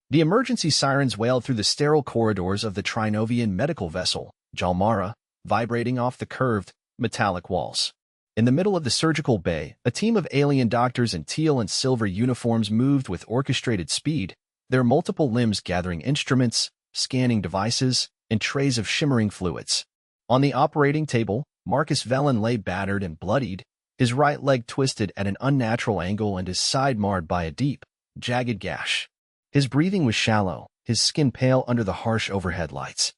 The emergency sirens wailed through the sterile corridors of the Trinovian medical vessel, Jalmara, vibrating off the curved, metallic walls. In the middle of the surgical bay, a team of alien doctors in teal and silver uniforms moved with orchestrated speed, their multiple limbs gathering instruments, scanning devices, and trays of shimmering fluids. On the operating table, Marcus Vellin lay battered and bloodied, his right leg twisted at an unnatural angle and his side marred by a deep, jagged gash. His breathing was shallow, his skin pale under the harsh overhead lights.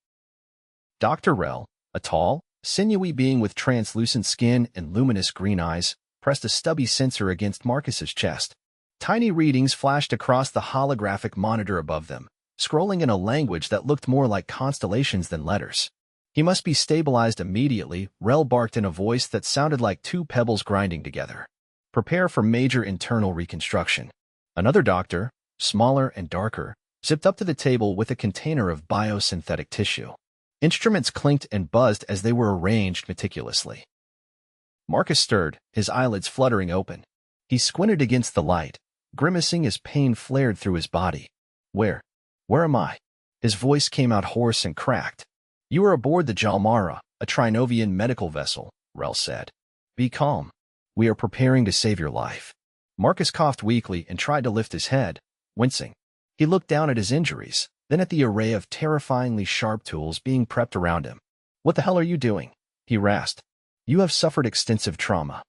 Dr. Rell, a tall, sinewy being with translucent skin and luminous green eyes, pressed a stubby sensor against Marcus's chest. Tiny readings flashed across the holographic monitor above them, scrolling in a language that looked more like constellations than letters. "He must be stabilized immediately," Rell barked in a voice that sounded like two pebbles grinding together. "Prepare for major internal reconstruction." Another doctor, smaller and darker, zipped up to the table with a container of biosynthetic tissue. Instruments clinked and buzzed as they were arranged meticulously. Marcus stirred, his eyelids fluttering open. He squinted against the light, grimacing as pain flared through his body. Where am I?" His voice came out hoarse and cracked. "You are aboard the Jalmara, a Trinovian medical vessel," Rell said. "Be calm. We are preparing to save your life." Marcus coughed weakly and tried to lift his head, wincing. He looked down at his injuries, then at the array of terrifyingly sharp tools being prepped around him. "What the hell are you doing?" he rasped. "You have suffered extensive trauma.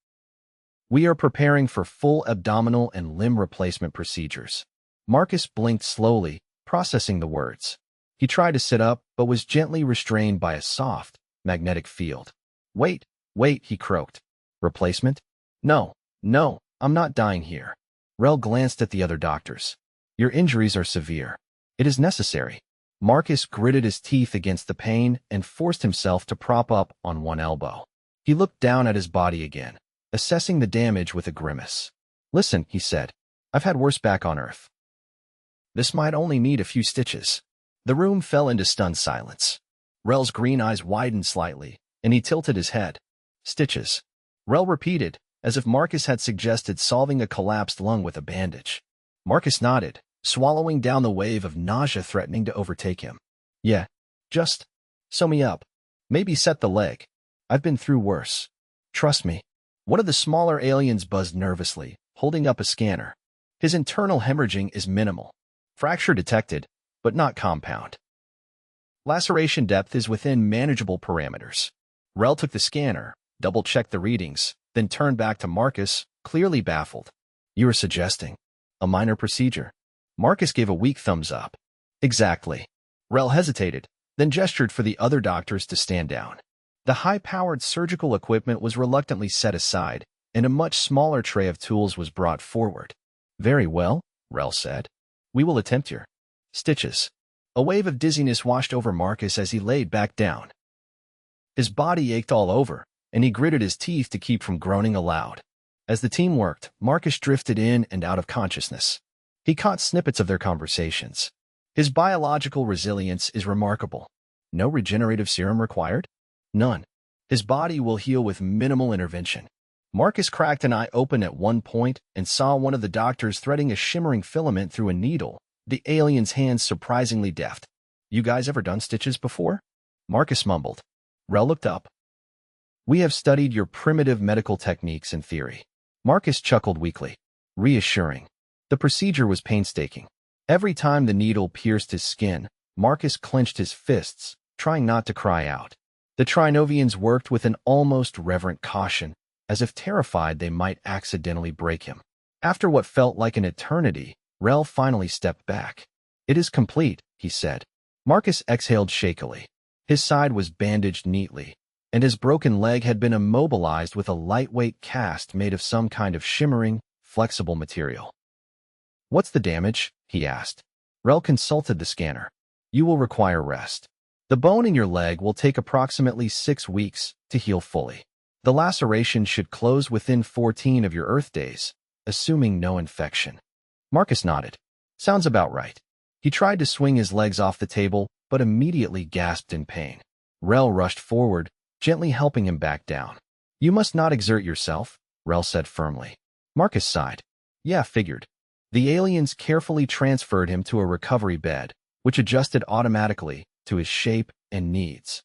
We are preparing for full abdominal and limb replacement procedures." Marcus blinked slowly, processing the words. He tried to sit up, but was gently restrained by a soft, magnetic field. Wait, he croaked. "Replacement? No, I'm not dying here." Rell glanced at the other doctors. "Your injuries are severe. It is necessary." Marcus gritted his teeth against the pain and forced himself to prop up on one elbow. He looked down at his body again, assessing the damage with a grimace. "Listen," he said, "I've had worse back on Earth. This might only need a few stitches." The room fell into stunned silence. Rell's green eyes widened slightly, and he tilted his head. "Stitches," Rell repeated, as if Marcus had suggested solving a collapsed lung with a bandage. Marcus nodded, swallowing down the wave of nausea threatening to overtake him. "Yeah, just sew me up. Maybe set the leg. I've been through worse. Trust me." One of the smaller aliens buzzed nervously, holding up a scanner. "His internal hemorrhaging is minimal. Fracture detected, but not compound. Laceration depth is within manageable parameters." Rell took the scanner, double-checked the readings, then turned back to Marcus, clearly baffled. "You are suggesting a minor procedure?" Marcus gave a weak thumbs up. "Exactly." Rell hesitated, then gestured for the other doctors to stand down. The high-powered surgical equipment was reluctantly set aside, and a much smaller tray of tools was brought forward. "Very well," Rell said. "We will attempt your stitches." A wave of dizziness washed over Marcus as he laid back down. His body ached all over, and he gritted his teeth to keep from groaning aloud. As the team worked, Marcus drifted in and out of consciousness. He caught snippets of their conversations. "His biological resilience is remarkable. No regenerative serum required? None. His body will heal with minimal intervention." Marcus cracked an eye open at one point and saw one of the doctors threading a shimmering filament through a needle, the alien's hands surprisingly deft. "You guys ever done stitches before?" Marcus mumbled. Rell looked up. "We have studied your primitive medical techniques in theory." Marcus chuckled weakly. Reassuring. The procedure was painstaking. Every time the needle pierced his skin, Marcus clenched his fists, trying not to cry out. The Trinovians worked with an almost reverent caution, as if terrified they might accidentally break him. After what felt like an eternity, Rell finally stepped back. "It is complete," he said. Marcus exhaled shakily. His side was bandaged neatly, and his broken leg had been immobilized with a lightweight cast made of some kind of shimmering, flexible material. "What's the damage?" he asked. Rell consulted the scanner. "You will require rest. The bone in your leg will take approximately 6 weeks to heal fully. The laceration should close within 14 of your Earth days, assuming no infection." Marcus nodded. "Sounds about right." He tried to swing his legs off the table, but immediately gasped in pain. Rell rushed forward, gently helping him back down. "You must not exert yourself," Rell said firmly. Marcus sighed. "Yeah, figured. The aliens carefully transferred him to a recovery bed, which adjusted automatically to his shape and needs.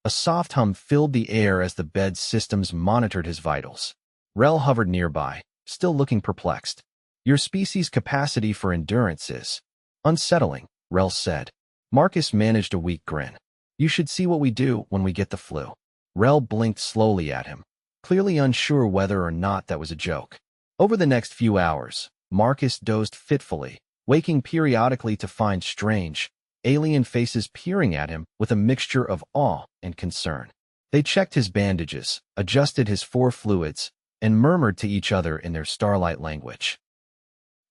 A soft hum filled the air as the bed's systems monitored his vitals. Rel hovered nearby, still looking perplexed. Your species' capacity for endurance is unsettling, Rel said. Marcus managed a weak grin. You should see what we do when we get the flu. Rel blinked slowly at him, clearly unsure whether or not that was a joke. Over the next few hours, Marcus dozed fitfully, waking periodically to find strange, alien faces peering at him with a mixture of awe and concern. They checked his bandages, adjusted his 4 fluids, and murmured to each other in their starlight language.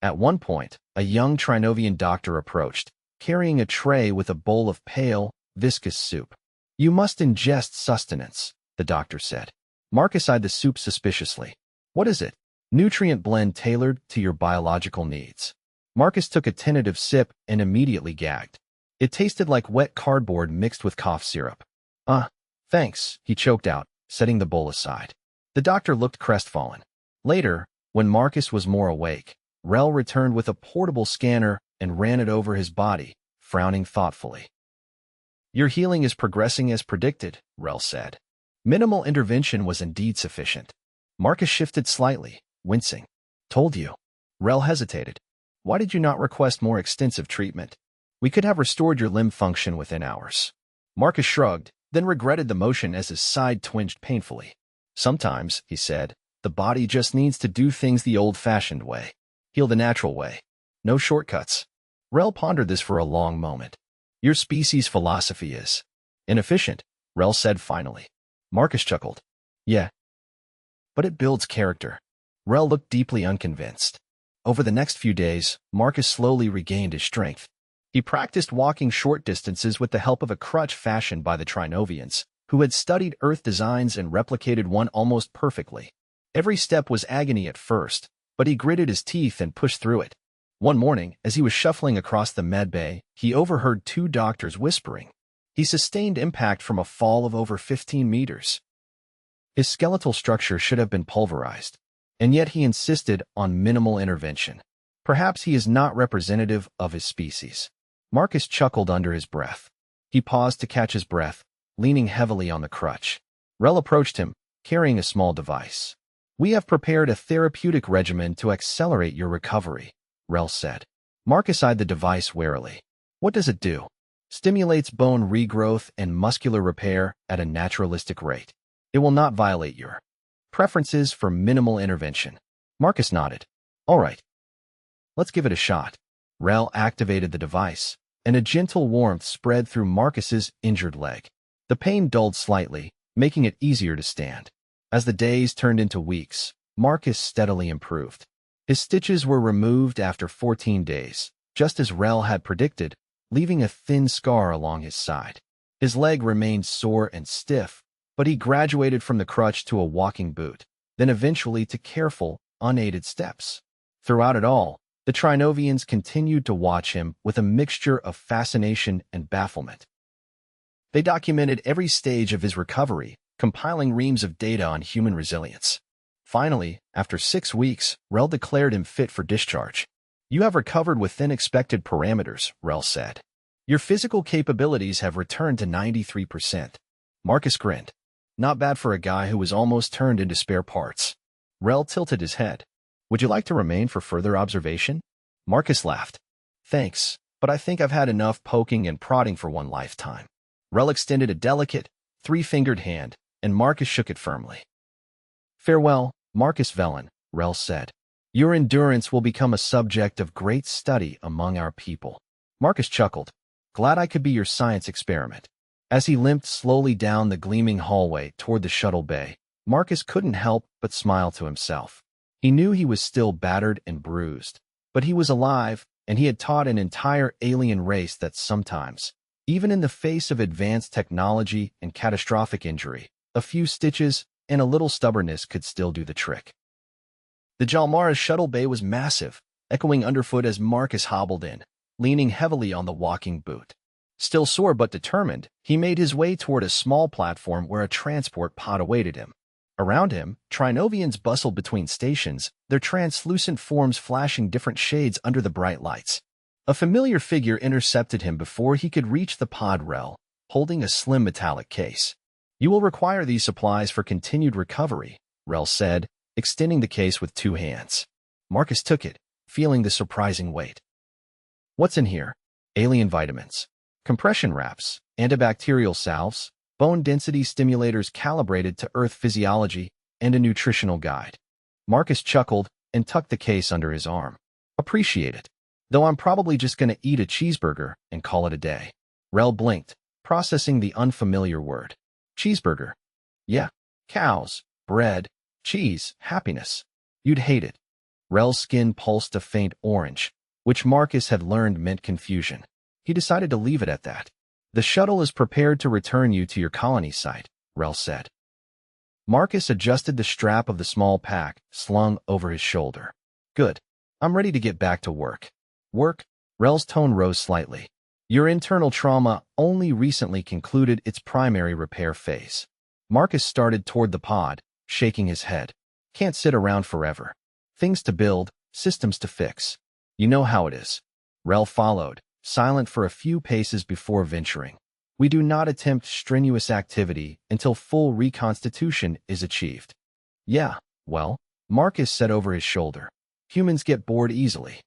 At one point, a young Trinovian doctor approached, carrying a tray with a bowl of pale, viscous soup. You must ingest sustenance, the doctor said. Marcus eyed the soup suspiciously. What is it? Nutrient blend tailored to your biological needs. Marcus took a tentative sip and immediately gagged. It tasted like wet cardboard mixed with cough syrup. Thanks, he choked out, setting the bowl aside. The doctor looked crestfallen. Later, when Marcus was more awake, Rel returned with a portable scanner and ran it over his body, frowning thoughtfully. Your healing is progressing as predicted, Rel said. Minimal intervention was indeed sufficient. Marcus shifted slightly, wincing. Told you. Rel hesitated. Why did you not request more extensive treatment? We could have restored your limb function within hours. Marcus shrugged, then regretted the motion as his side twinged painfully. Sometimes, he said, the body just needs to do things the old-fashioned way. Heal the natural way. No shortcuts. Rel pondered this for a long moment. Your species' philosophy is inefficient, Rel said finally. Marcus chuckled. Yeah. But it builds character. Rel looked deeply unconvinced. Over the next few days, Marcus slowly regained his strength. He practiced walking short distances with the help of a crutch fashioned by the Trinovians, who had studied Earth designs and replicated one almost perfectly. Every step was agony at first, but he gritted his teeth and pushed through it. One morning, as he was shuffling across the med bay, he overheard 2 doctors whispering. He sustained impact from a fall of over 15 meters. His skeletal structure should have been pulverized, and yet he insisted on minimal intervention. Perhaps he is not representative of his species. Marcus chuckled under his breath. He paused to catch his breath, leaning heavily on the crutch. Rel approached him, carrying a small device. We have prepared a therapeutic regimen to accelerate your recovery, Rel said. Marcus eyed the device warily. What does it do? Stimulates bone regrowth and muscular repair at a naturalistic rate. It will not violate your preferences for minimal intervention. Marcus nodded. All right. Let's give it a shot. Rel activated the device, and a gentle warmth spread through Marcus's injured leg. The pain dulled slightly, making it easier to stand. As the days turned into weeks, Marcus steadily improved. His stitches were removed after 14 days, just as Rel had predicted, leaving a thin scar along his side. His leg remained sore and stiff, but he graduated from the crutch to a walking boot, then eventually to careful, unaided steps. Throughout it all, the Trinovians continued to watch him with a mixture of fascination and bafflement. They documented every stage of his recovery, compiling reams of data on human resilience. Finally, after 6 weeks, Rel declared him fit for discharge. You have recovered within expected parameters, Rel said. Your physical capabilities have returned to 93%. Marcus grinned. Not bad for a guy who was almost turned into spare parts. Rel tilted his head. Would you like to remain for further observation? Marcus laughed. Thanks, but I think I've had enough poking and prodding for one lifetime. Rel extended a delicate, 3-fingered hand, and Marcus shook it firmly. Farewell, Marcus Vellin, Rel said. Your endurance will become a subject of great study among our people. Marcus chuckled. Glad I could be your science experiment. As he limped slowly down the gleaming hallway toward the shuttle bay, Marcus couldn't help but smile to himself. He knew he was still battered and bruised, but he was alive, and he had taught an entire alien race that sometimes, even in the face of advanced technology and catastrophic injury, a few stitches and a little stubbornness could still do the trick. The Jalmara's shuttle bay was massive, echoing underfoot as Marcus hobbled in, leaning heavily on the walking boot. Still sore but determined, he made his way toward a small platform where a transport pod awaited him. Around him, Trinovians bustled between stations, their translucent forms flashing different shades under the bright lights. A familiar figure intercepted him before he could reach the pod rail, holding a slim metallic case. "You will require these supplies for continued recovery," Rel said, extending the case with 2 hands. Marcus took it, feeling the surprising weight. "What's in here?" "Alien vitamins, compression wraps, antibacterial salves, bone density stimulators calibrated to Earth physiology, and a nutritional guide." Marcus chuckled and tucked the case under his arm. "Appreciate it. Though I'm probably just going to eat a cheeseburger and call it a day." Rel blinked, processing the unfamiliar word. "Cheeseburger? Yeah. Cows, bread, cheese, happiness. You'd hate it." Rel's skin pulsed a faint orange, which Marcus had learned meant confusion. He decided to leave it at that. "The shuttle is prepared to return you to your colony site," Rel said. Marcus adjusted the strap of the small pack slung over his shoulder. "Good. I'm ready to get back to work." "Work?" Rel's tone rose slightly. "Your internal trauma only recently concluded its primary repair phase." Marcus started toward the pod, shaking his head. "Can't sit around forever. Things to build, systems to fix. You know how it is." Rel followed, silent for a few paces before venturing. "We do not attempt strenuous activity until full reconstitution is achieved." "Yeah, well," Marcus said over his shoulder. "Humans get bored easily."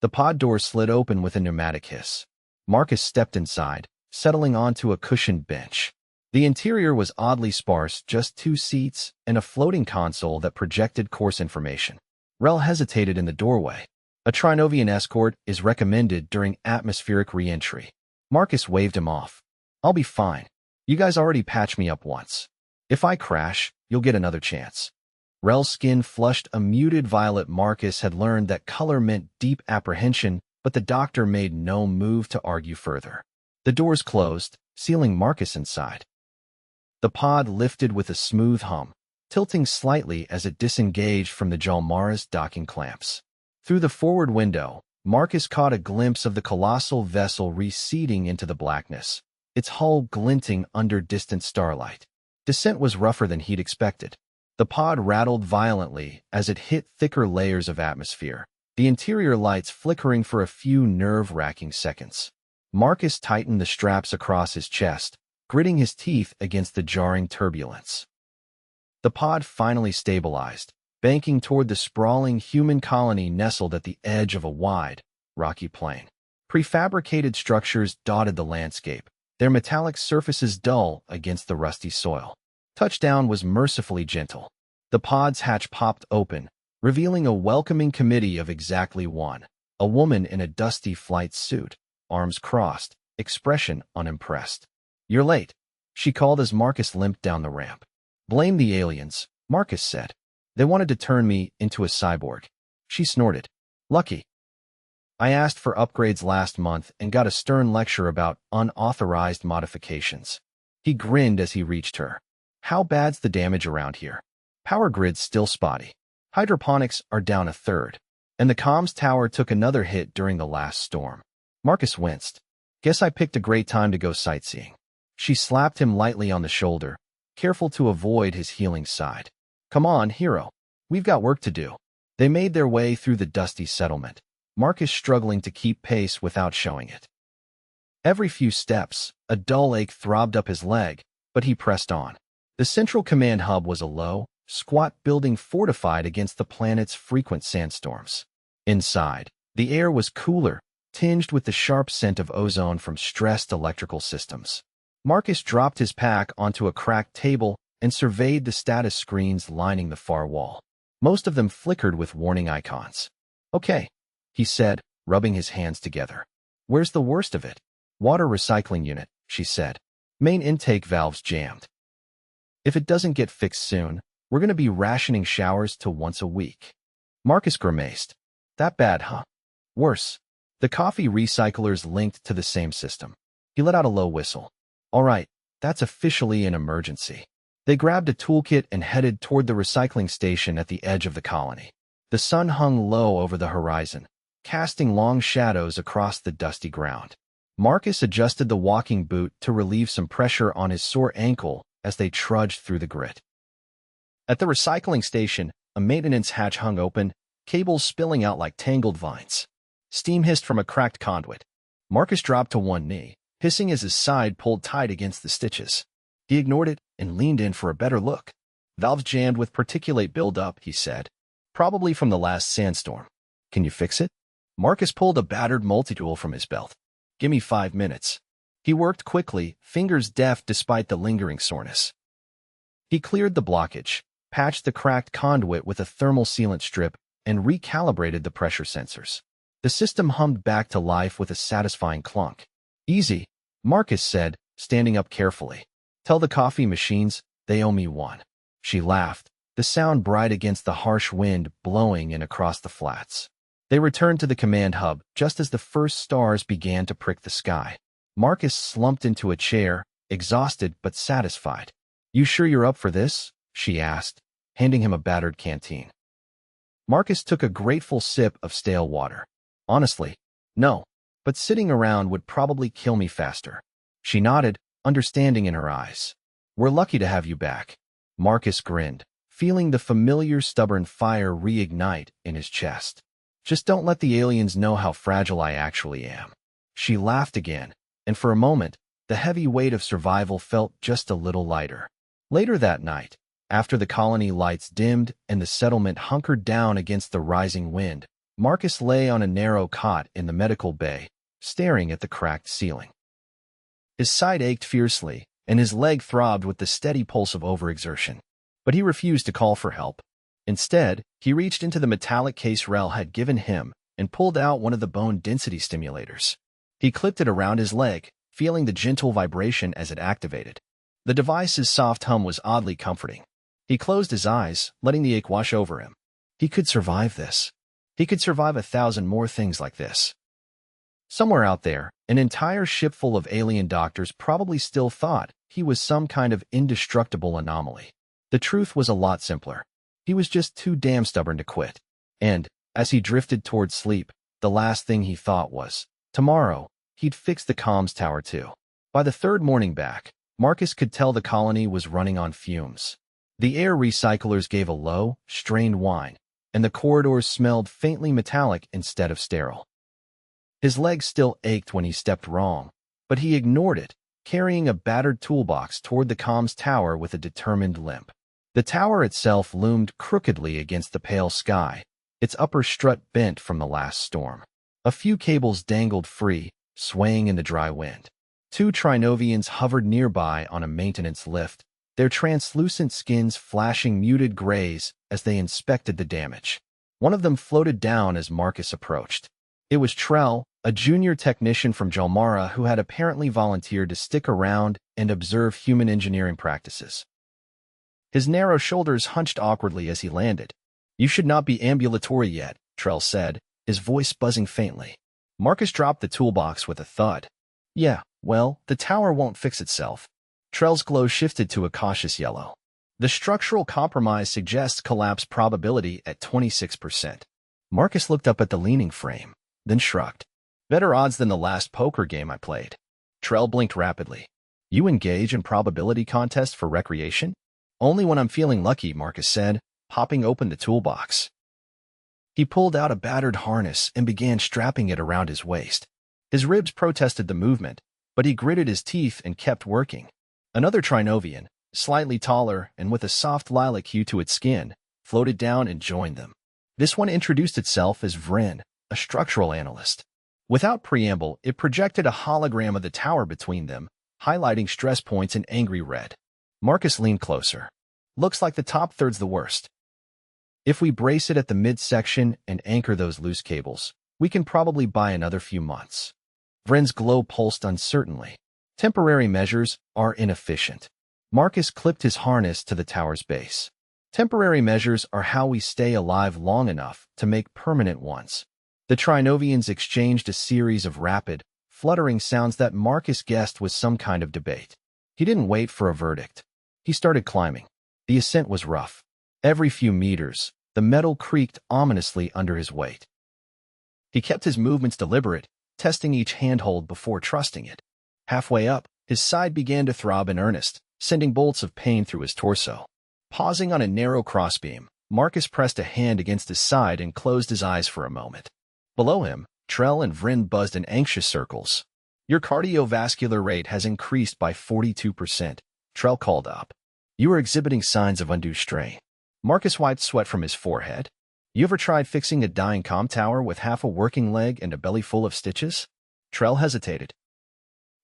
The pod door slid open with a pneumatic hiss. Marcus stepped inside, settling onto a cushioned bench. The interior was oddly sparse, just 2 seats and a floating console that projected course information. Rel hesitated in the doorway. "A Trinovian escort is recommended during atmospheric re-entry." Marcus waved him off. "I'll be fine. You guys already patched me up once. If I crash, you'll get another chance." Rel's skin flushed a muted violet. Marcus had learned that color meant deep apprehension, but the doctor made no move to argue further. The doors closed, sealing Marcus inside. The pod lifted with a smooth hum, tilting slightly as it disengaged from the Jalmara's docking clamps. Through the forward window, Marcus caught a glimpse of the colossal vessel receding into the blackness, its hull glinting under distant starlight. Descent was rougher than he'd expected. The pod rattled violently as it hit thicker layers of atmosphere, the interior lights flickering for a few nerve-wracking seconds. Marcus tightened the straps across his chest, gritting his teeth against the jarring turbulence. The pod finally stabilized, banking toward the sprawling human colony nestled at the edge of a wide, rocky plain. Prefabricated structures dotted the landscape, their metallic surfaces dull against the rusty soil. Touchdown was mercifully gentle. The pod's hatch popped open, revealing a welcoming committee of exactly one, a woman in a dusty flight suit, arms crossed, expression unimpressed. "You're late," she called as Marcus limped down the ramp. "Blame the aliens," Marcus said. "They wanted to turn me into a cyborg." She snorted. "Lucky. I asked for upgrades last month and got a stern lecture about unauthorized modifications." He grinned as he reached her. "How bad's the damage around here?" "Power grid's still spotty. Hydroponics are down a third. And the comms tower took another hit during the last storm." Marcus winced. "Guess I picked a great time to go sightseeing." She slapped him lightly on the shoulder, careful to avoid his healing side. "Come on, hero. We've got work to do." They made their way through the dusty settlement, Marcus struggling to keep pace without showing it. Every few steps, a dull ache throbbed up his leg, but he pressed on. The central command hub was a low, squat building fortified against the planet's frequent sandstorms. Inside, the air was cooler, tinged with the sharp scent of ozone from stressed electrical systems. Marcus dropped his pack onto a cracked table and surveyed the status screens lining the far wall. Most of them flickered with warning icons. "Okay," he said, rubbing his hands together. "Where's the worst of it?" "Water recycling unit," she said. "Main intake valves jammed. If it doesn't get fixed soon, we're going to be rationing showers to once a week." Marcus grimaced. "That bad, huh?" "Worse. The coffee recyclers linked to the same system." He let out a low whistle. "All right, that's officially an emergency." They grabbed a toolkit and headed toward the recycling station at the edge of the colony. The sun hung low over the horizon, casting long shadows across the dusty ground. Marcus adjusted the walking boot to relieve some pressure on his sore ankle as they trudged through the grit. At the recycling station, a maintenance hatch hung open, cables spilling out like tangled vines. Steam hissed from a cracked conduit. Marcus dropped to one knee, hissing as his side pulled tight against the stitches. He ignored it and leaned in for a better look. Valves jammed with particulate buildup, he said. Probably from the last sandstorm. Can you fix it? Marcus pulled a battered multi-tool from his belt. Give me 5 minutes. He worked quickly, fingers deft despite the lingering soreness. He cleared the blockage, patched the cracked conduit with a thermal sealant strip, and recalibrated the pressure sensors. The system hummed back to life with a satisfying clunk. Easy, Marcus said, standing up carefully. Tell the coffee machines they owe me one. She laughed, the sound bright against the harsh wind blowing in across the flats. They returned to the command hub just as the first stars began to prick the sky. Marcus slumped into a chair, exhausted but satisfied. You sure you're up for this? She asked, handing him a battered canteen. Marcus took a grateful sip of stale water. Honestly, no, but sitting around would probably kill me faster. She nodded, understanding in her eyes. We're lucky to have you back. Marcus grinned, feeling the familiar stubborn fire reignite in his chest. Just don't let the aliens know how fragile I actually am. She laughed again, and for a moment, the heavy weight of survival felt just a little lighter. Later that night, after the colony lights dimmed and the settlement hunkered down against the rising wind, Marcus lay on a narrow cot in the medical bay, staring at the cracked ceiling. His side ached fiercely, and his leg throbbed with the steady pulse of overexertion. But he refused to call for help. Instead, he reached into the metallic case Rel had given him and pulled out one of the bone density stimulators. He clipped it around his leg, feeling the gentle vibration as it activated. The device's soft hum was oddly comforting. He closed his eyes, letting the ache wash over him. He could survive this. He could survive 1,000 more things like this. Somewhere out there, an entire ship full of alien doctors probably still thought he was some kind of indestructible anomaly. The truth was a lot simpler. He was just too damn stubborn to quit. And, as he drifted toward sleep, the last thing he thought was, tomorrow, he'd fix the comms tower too. By the third morning back, Marcus could tell the colony was running on fumes. The air recyclers gave a low, strained whine, and the corridors smelled faintly metallic instead of sterile. His legs still ached when he stepped wrong, but he ignored it, carrying a battered toolbox toward the comms tower with a determined limp. The tower itself loomed crookedly against the pale sky, its upper strut bent from the last storm. A few cables dangled free, swaying in the dry wind. 2 Trinovians hovered nearby on a maintenance lift, their translucent skins flashing muted grays as they inspected the damage. One of them floated down as Marcus approached. It was Trell, a junior technician from Jalmara who had apparently volunteered to stick around and observe human engineering practices. His narrow shoulders hunched awkwardly as he landed. You should not be ambulatory yet, Trell said, his voice buzzing faintly. Marcus dropped the toolbox with a thud. Yeah, well, the tower won't fix itself. Trell's glow shifted to a cautious yellow. The structural compromise suggests collapse probability at 26%. Marcus looked up at the leaning frame, then shrugged. Better odds than the last poker game I played. Trell blinked rapidly. You engage in probability contests for recreation? Only when I'm feeling lucky, Marcus said, popping open the toolbox. He pulled out a battered harness and began strapping it around his waist. His ribs protested the movement, but he gritted his teeth and kept working. Another Trinovian, slightly taller and with a soft lilac hue to its skin, floated down and joined them. This one introduced itself as Vren, a structural analyst. Without preamble, it projected a hologram of the tower between them, highlighting stress points in angry red. Marcus leaned closer. Looks like the top third's the worst. If we brace it at the midsection and anchor those loose cables, we can probably buy another few months. Vren's glow pulsed uncertainly. Temporary measures are inefficient. Marcus clipped his harness to the tower's base. Temporary measures are how we stay alive long enough to make permanent ones. The Trinovians exchanged a series of rapid, fluttering sounds that Marcus guessed was some kind of debate. He didn't wait for a verdict. He started climbing. The ascent was rough. Every few meters, the metal creaked ominously under his weight. He kept his movements deliberate, testing each handhold before trusting it. Halfway up, his side began to throb in earnest, sending bolts of pain through his torso. Pausing on a narrow crossbeam, Marcus pressed a hand against his side and closed his eyes for a moment. Below him, Trell and Vrin buzzed in anxious circles. Your cardiovascular rate has increased by 42%, Trell called up. You are exhibiting signs of undue strain. Marcus wiped sweat from his forehead. You ever tried fixing a dying comm tower with half a working leg and a belly full of stitches? Trell hesitated.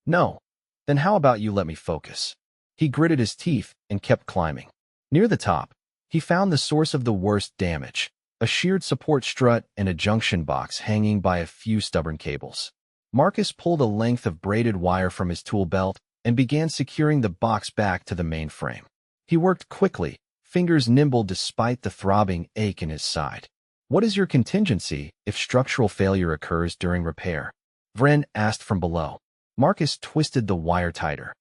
No. Then how about you let me focus? He gritted his teeth and kept climbing. Near the top, he found the source of the worst damage, a sheared support strut and a junction box hanging by a few stubborn cables. Marcus pulled a length of braided wire from his tool belt and began securing the box back to the main frame. He worked quickly, fingers nimble despite the throbbing ache in his side. What is your contingency if structural failure occurs during repair? Vren asked from below. Marcus twisted the wire tighter.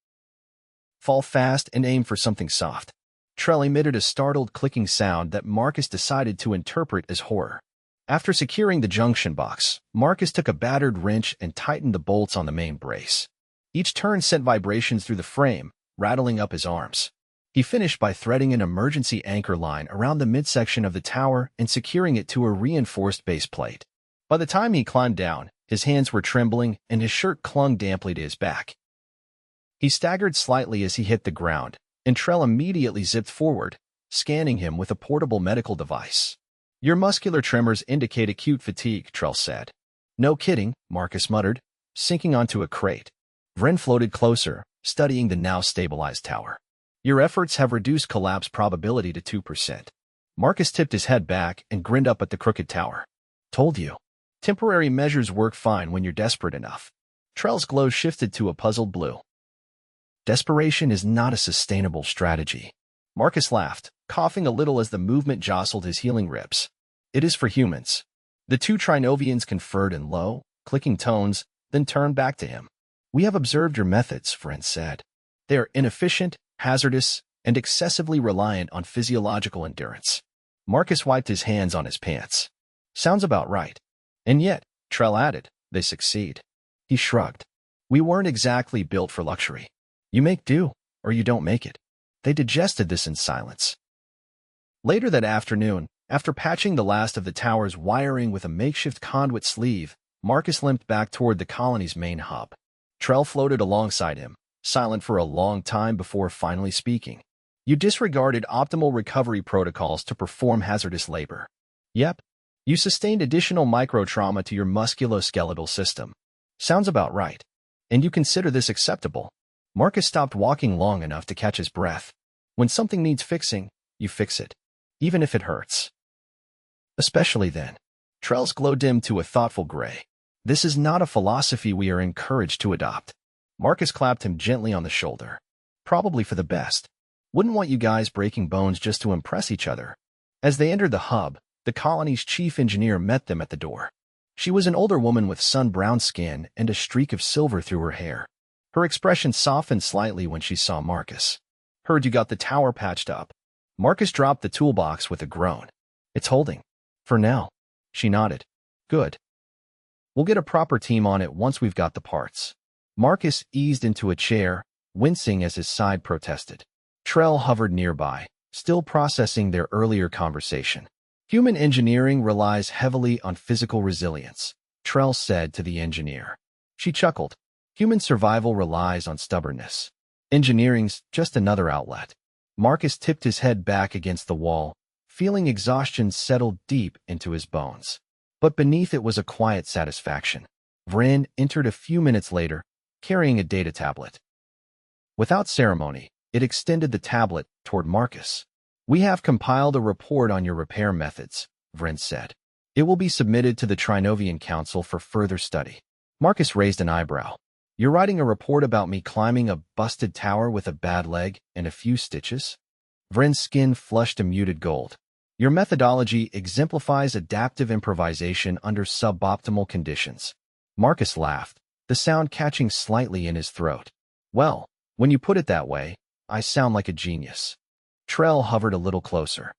Fall fast and aim for something soft. Trell emitted a startled clicking sound that Marcus decided to interpret as horror. After securing the junction box, Marcus took a battered wrench and tightened the bolts on the main brace. Each turn sent vibrations through the frame, rattling up his arms. He finished by threading an emergency anchor line around the midsection of the tower and securing it to a reinforced base plate. By the time he climbed down, his hands were trembling and his shirt clung damply to his back. He staggered slightly as he hit the ground, and Trell immediately zipped forward, scanning him with a portable medical device. Your muscular tremors indicate acute fatigue, Trell said. No kidding, Marcus muttered, sinking onto a crate. Vren floated closer, studying the now stabilized tower. Your efforts have reduced collapse probability to 2%. Marcus tipped his head back and grinned up at the crooked tower. Told you. Temporary measures work fine when you're desperate enough. Trell's glow shifted to a puzzled blue. Desperation is not a sustainable strategy. Marcus laughed, coughing a little as the movement jostled his healing ribs. It is for humans. The two Trinovians conferred in low, clicking tones, then turned back to him. We have observed your methods, Vren said. They are inefficient, hazardous, and excessively reliant on physiological endurance. Marcus wiped his hands on his pants. Sounds about right. And yet, Trell added, they succeed. He shrugged. We weren't exactly built for luxury. You make do, or you don't make it. They digested this in silence. Later that afternoon, after patching the last of the tower's wiring with a makeshift conduit sleeve, Marcus limped back toward the colony's main hub. Trell floated alongside him, silent for a long time before finally speaking. You disregarded optimal recovery protocols to perform hazardous labor. Yep. You sustained additional microtrauma to your musculoskeletal system. Sounds about right. And you consider this acceptable. Marcus stopped walking long enough to catch his breath. When something needs fixing, you fix it. Even if it hurts. Especially then. Trell's glow dimmed to a thoughtful gray. This is not a philosophy we are encouraged to adopt. Marcus clapped him gently on the shoulder. Probably for the best. Wouldn't want you guys breaking bones just to impress each other. As they entered the hub, the colony's chief engineer met them at the door. She was an older woman with sun-browned skin and a streak of silver through her hair. Her expression softened slightly when she saw Marcus. Heard you got the tower patched up. Marcus dropped the toolbox with a groan. It's holding. For now. She nodded. Good. We'll get a proper team on it once we've got the parts. Marcus eased into a chair, wincing as his side protested. Trell hovered nearby, still processing their earlier conversation. Human engineering relies heavily on physical resilience, Trell said to the engineer. She chuckled. Human survival relies on stubbornness. Engineering's just another outlet. Marcus tipped his head back against the wall, feeling exhaustion settle deep into his bones. But beneath it was a quiet satisfaction. Vren entered a few minutes later, carrying a data tablet. Without ceremony, it extended the tablet toward Marcus. We have compiled a report on your repair methods, Vren said. It will be submitted to the Trinovian Council for further study. Marcus raised an eyebrow. You're writing a report about me climbing a busted tower with a bad leg and a few stitches? Vren's skin flushed a muted gold. Your methodology exemplifies adaptive improvisation under suboptimal conditions. Marcus laughed, the sound catching slightly in his throat. Well, when you put it that way, I sound like a genius. Trell hovered a little closer.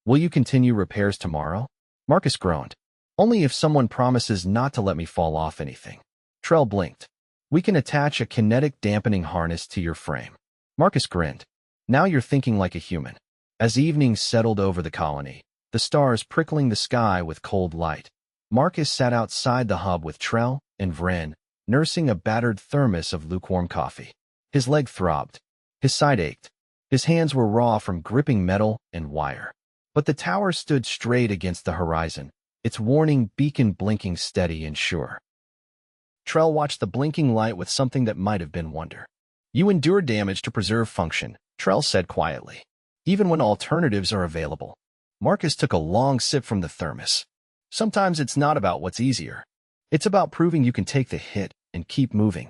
Will you continue repairs tomorrow? Marcus groaned. Only if someone promises not to let me fall off anything. Trell blinked. We can attach a kinetic dampening harness to your frame. Marcus grinned. Now you're thinking like a human. As evening settled over the colony, the stars prickling the sky with cold light, Marcus sat outside the hub with Trell and Vren, nursing a battered thermos of lukewarm coffee. His leg throbbed. His side ached. His hands were raw from gripping metal and wire. But the tower stood straight against the horizon, its warning beacon blinking steady and sure. Trell watched the blinking light with something that might have been wonder. "You endure damage to preserve function," Trell said quietly, "even when alternatives are available." Marcus took a long sip from the thermos. "Sometimes it's not about what's easier. It's about proving you can take the hit and keep moving."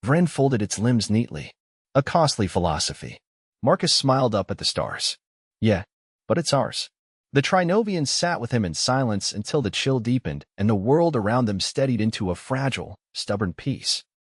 Vren folded its limbs neatly. "A costly philosophy." Marcus smiled up at the stars. "Yeah, but it's ours." The Trinovians sat with him in silence until the chill deepened and the world around them steadied into a fragile, stubborn peace.